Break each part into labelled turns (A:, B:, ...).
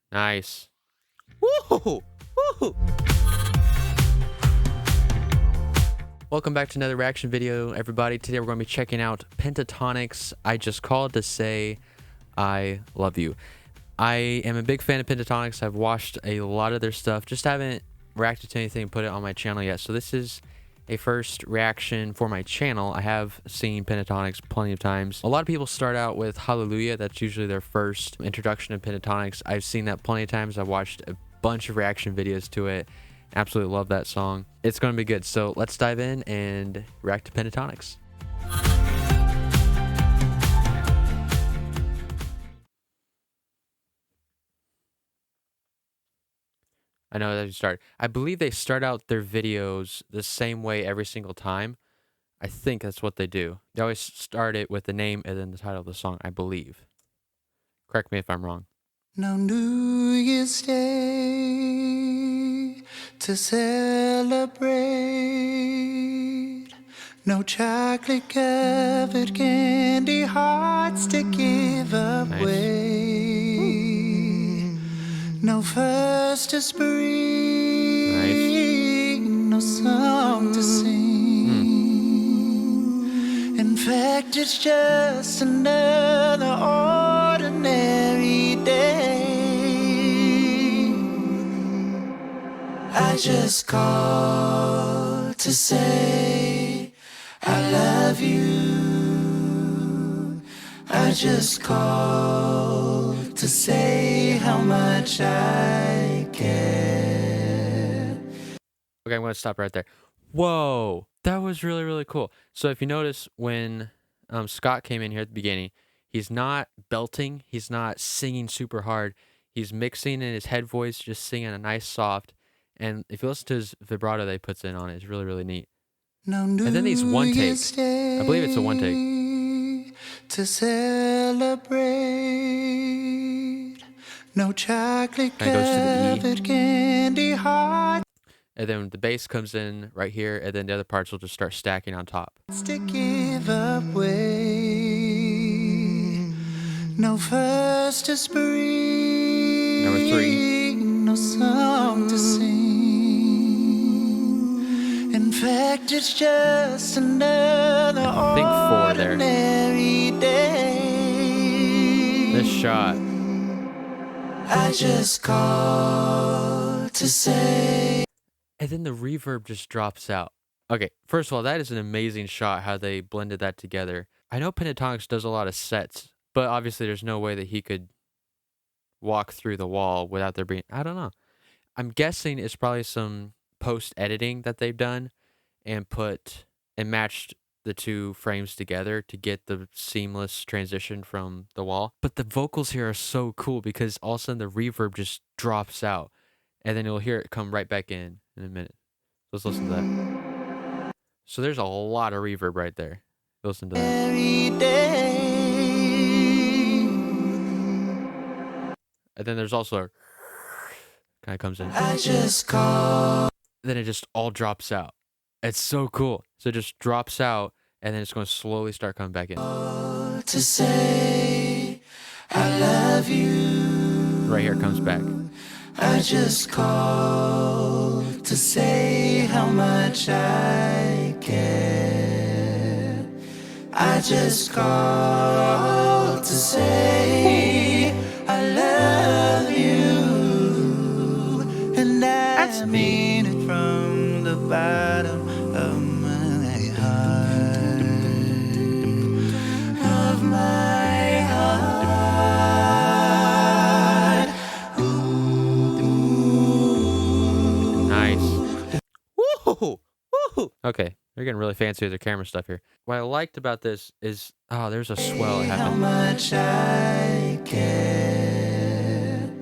A: Nice. Woo! Woo! Welcome back to another reaction video, everybody. Today we're going to be checking out Pentatonix. I just called to say I love you. I am a big fan of Pentatonix. I've watched a lot of their stuff. Just haven't reacted to anything and put it on my channel yet. So this is a first reaction for my channel. I have seen Pentatonix plenty of times. A lot of people start out with Hallelujah. That's usually their first introduction to Pentatonix. I've seen that plenty of times. I've watched a bunch of reaction videos to it. Absolutely love that song. It's going to be good. So let's dive in and react to Pentatonix. I know that you start. I believe they start out their videos the same way every single time. I think that's what they do. They always start it with the name and then the title of the song, I believe. Correct me if I'm wrong.
B: No New Year's Day to celebrate. No chocolate covered candy hearts to give away. No first of spring, no song to sing. In fact, it's just another ordinary day. I just called to say I love you. I just called to say how much I care.
A: Okay, I'm going to stop right there. Whoa, that was really, really cool. So if you notice when Scott came in here at the beginning, he's not belting. He's not singing super hard. He's mixing in his head voice, just singing a nice soft. And if you listen to his vibrato that he puts in on it, it's really, really neat. And then these one takes. I believe it's a one take.
B: To celebrate, no chocolate covered candy heart.
A: And then the bass comes in right here, and then the other parts will just start stacking on top.
B: To give away, no first of spring.
A: Number 3.
B: No song to sing. In fact, it's just another ordinary day.
A: This shot.
B: I just called to say.
A: And then the reverb just drops out. Okay, first of all, that is an amazing shot, how they blended that together. I know Pentatonix does a lot of sets, but obviously there's no way that he could walk through the wall without there being, I don't know. I'm guessing it's probably some post-editing that they've done and matched the two frames together to get the seamless transition from the wall. But the vocals here are so cool because all of a sudden the reverb just drops out and then you'll hear it come right back in a minute. Let's listen to that. So there's a lot of reverb right there. Listen to that. And then there's also a kind of comes in.
B: I just call.
A: Then it just all drops out. It's so cool. So it just drops out and then it's going to slowly start coming back in.
B: To say I love you.
A: Right here it comes back.
B: I just called to say how much I care. I just called to say I love you. And I mean it from the bottom of my heart. Of my heart.
A: Nice. Woo! Woo! Okay, they're getting really fancy with their camera stuff here. What I liked about this is, oh, there's a swell that happened.
B: How much I care.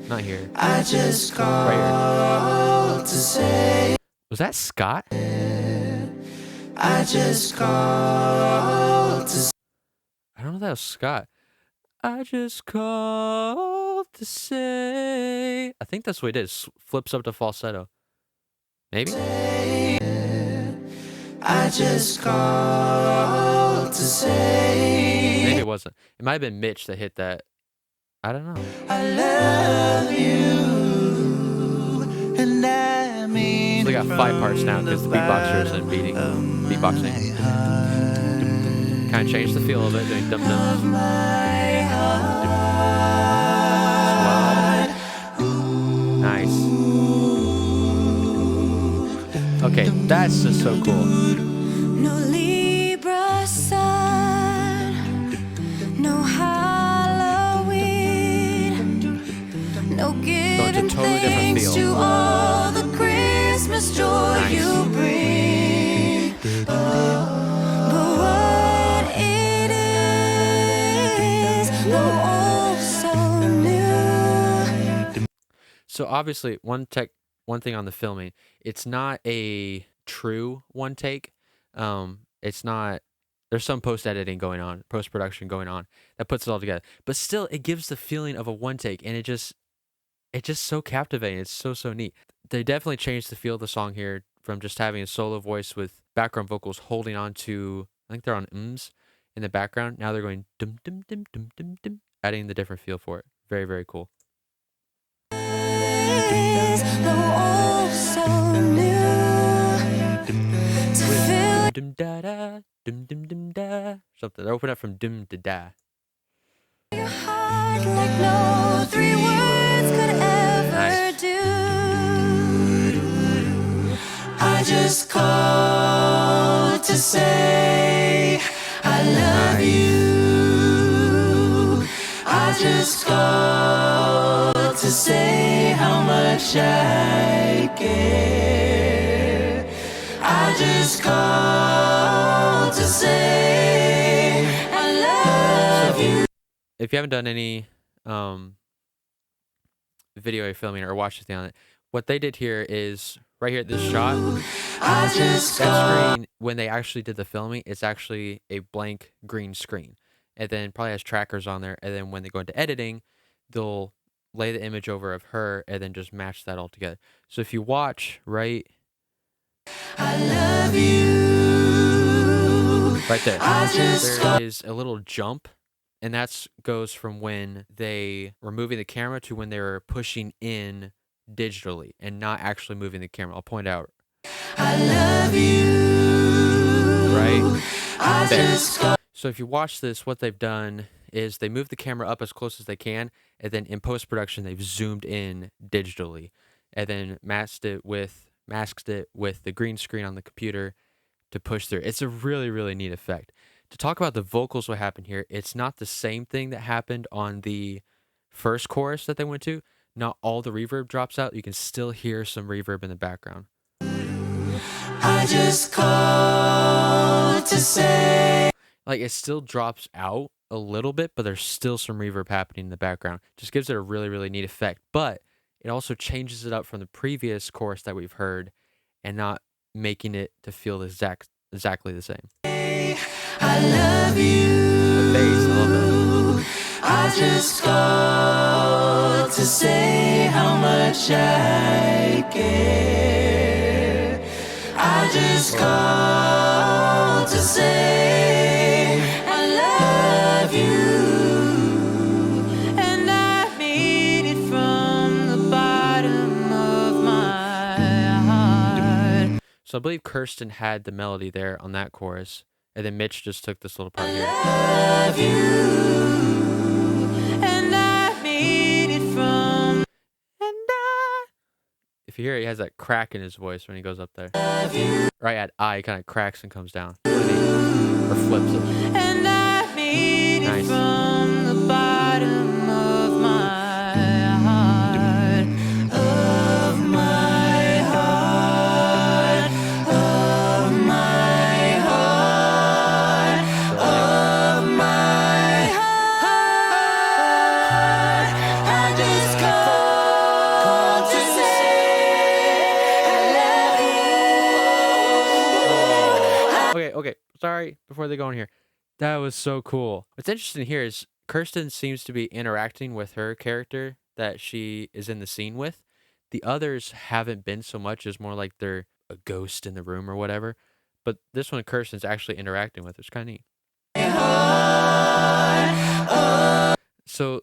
A: Not here.
B: I just called
A: right
B: to say.
A: Was that Scott?
B: I just called to.
A: I don't know if that was Scott. I just called to say. I think that's what he did. Flips up to falsetto. Maybe?
B: I just called to say.
A: Maybe it wasn't. It might have been Mitch that hit that. I don't know.
B: I love you.
A: fight parts now because the beatboxer isn't beatboxing. Kind of changed the feel of it, doing dum dum. Nice. Okay, that's just so cool.
C: No Libra sun, no Halloween, no giving
A: totally different
C: thanks
A: feel.
C: to all the Christmas joy you bring. But what it is, oh so new.
A: So obviously, one thing on the filming, it's not a true one take. It's not. There's some post editing going on, post production going on that puts it all together. But still, it gives the feeling of a one take, and it's just so captivating. It's so neat. They definitely changed the feel of the song here from just having a solo voice with background vocals holding on to, I think they're on ums in the background. Now they're going dum dum dum dum dum dum, adding the different feel for it. Very, very cool. Dum da da, dum dum dum da, something. They open up from dum da da.
C: Your heart like no three words could ever
A: Nice.
C: do. I just called to say I love you. I just called to say how much I care. I just called to say I love you.
A: If you haven't done any video filming or watched anything on it, what they did here is right here, this shot,
C: I just
A: that screen, when they actually did the filming, it's actually a blank green screen. And then probably has trackers on there. And then when they go into editing, they'll lay the image over of her and then just match that all together. So if you watch right
C: I love you.
A: right there,
C: I just
A: there is a little jump. And that goes from when they were moving the camera to when they were pushing in digitally and not actually moving the camera. I'll point out.
C: I love you.
A: Right
C: I
A: there.
C: just
A: So if you watch this, what they've done is they move the camera up as close as they can, and then in post-production they've zoomed in digitally, and then masked it with the green screen on the computer to push through. It's a really, really neat effect. To talk about the vocals, what happened here, it's not the same thing that happened on the first chorus that they went to. Not all the reverb drops out. You can still hear some reverb in the background.
C: I just called to say.
A: Like, it still drops out a little bit, but there's still some reverb happening in the background. Just gives it a really, really neat effect. But it also changes it up from the previous chorus that we've heard and not making it to feel exactly the same.
C: I love you.
A: The bass, I love that.
C: I just called to say how much I care. I just called to say I love you. And I mean it from the bottom of my heart.
A: So I believe Kirsten had the melody there on that chorus, and then Mitch just took this little part here.
C: Love you. And I mean it from.
A: If you hear it, he has that crack in his voice when he goes up there.
C: Love you.
A: Right at I, he kind of cracks and comes down. Really neat. Or flips it.
C: And I mean it
A: Nice.
C: from the bottom of my heart. Of my heart. Of my heart. Of my heart. I just called to say I love you.
A: Okay. Sorry, before they go in here. That was so cool. What's interesting here is Kirsten seems to be interacting with her character that she is in the scene with. The others haven't been so much, as more like they're a ghost in the room or whatever. But this one, Kirsten's actually interacting with. It's kind of neat. So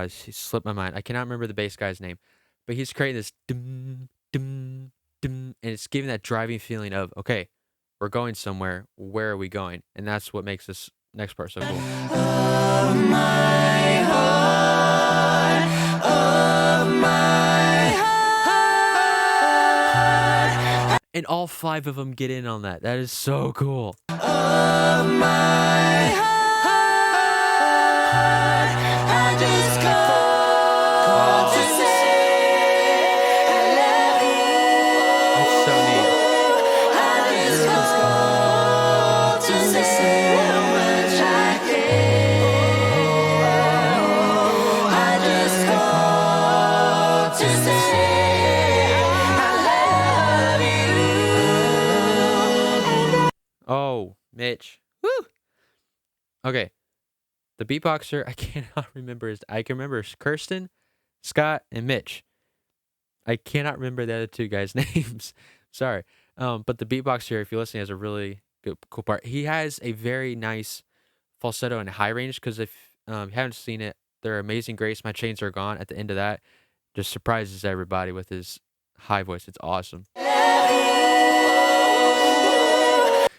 A: she slipped my mind. I cannot remember the bass guy's name, but he's creating this dum dum dum, and it's giving that driving feeling of, okay, we're going somewhere. Where are we going? And that's what makes this next part so cool.
B: Of my heart, of my heart,
A: And all 5 of them get in on that. That is so cool.
B: of my heart. I just called to say I love you.
A: That's so neat.
B: I just called to say how much I care. I just called to say I love you.
A: Oh, Mitch. Woo! Okay. The beatboxer, I cannot remember I can remember Kirsten, Scott, and Mitch. I cannot remember the other 2 guys' names. Sorry. But the beatboxer, if you're listening, has a really good, cool part. He has a very nice falsetto and high range, because if you haven't seen it, their Amazing Grace, My Chains Are Gone, at the end of that, just surprises everybody with his high voice. It's awesome.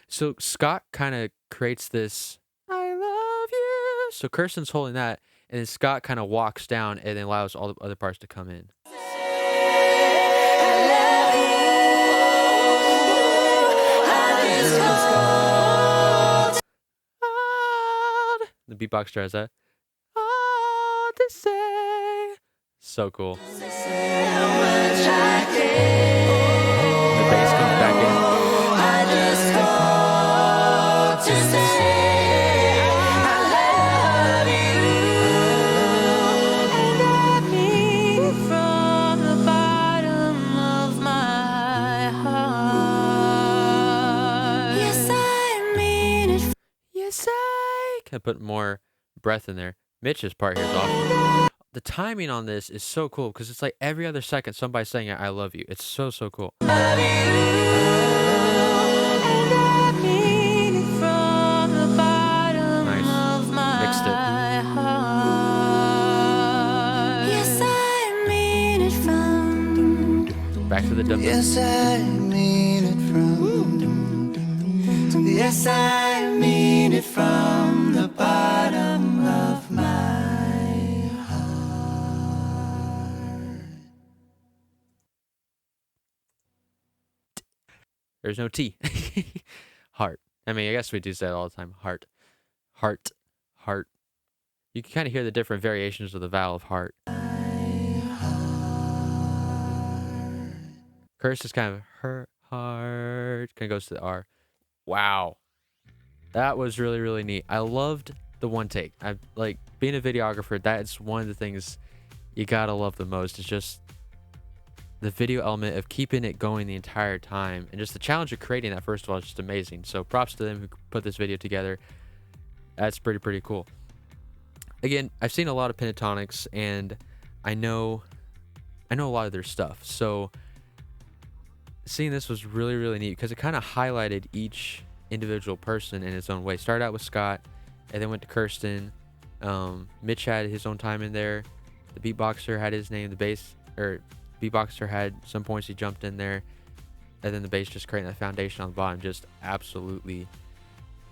A: So Scott kind of creates this, I love you. So Kirsten's holding that, and then Scott kind of walks down and then allows all the other parts to come in. The beatbox tries that. All to say. So cool. And the bass comes back in. Yes, I can put more breath in there. Mitch's part here is awesome. The timing on this is so cool, because it's like every other second somebody's saying I love you. It's so, so cool. Nice. Mixed it. Back to the dum.
B: Yes, I mean it from. Yes, I mean it from the bottom of my heart.
A: There's no T. Heart. I mean, I guess we do say that all the time. Heart. Heart. Heart. You can kind of hear the different variations of the vowel of heart. Curse is kind of her heart. Kind of goes to the R. Wow. That was really, really neat. I loved the one take. I like being a videographer. That's one of the things you gotta love the most. Is just the video element of keeping it going the entire time, and just the challenge of creating that. First of all, is just amazing. So props to them who put this video together. That's pretty cool. Again, I've seen a lot of Pentatonix, and I know a lot of their stuff. So seeing this was really, really neat, because it kind of highlighted each individual person in its own way. Started out with Scott, and then went to Kirsten. Mitch had his own time in there. The beatboxer had his name. The beatboxer had some points he jumped in there, and then the bass just creating that foundation on the bottom. Just absolutely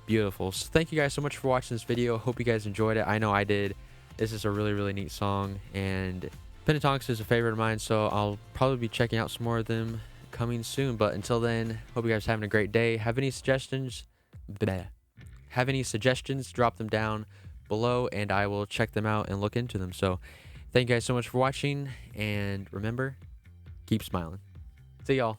A: beautiful. So thank you guys so much for watching this video. Hope you guys enjoyed it. I know I did. This is a really, really neat song, and Pentatonix is a favorite of mine, so I'll probably be checking out some more of them coming soon. But until then, hope you guys are having a great day. Have any suggestions? Drop them down below, and I will check them out and look into them. So thank you guys so much for watching, and remember, keep smiling. See y'all.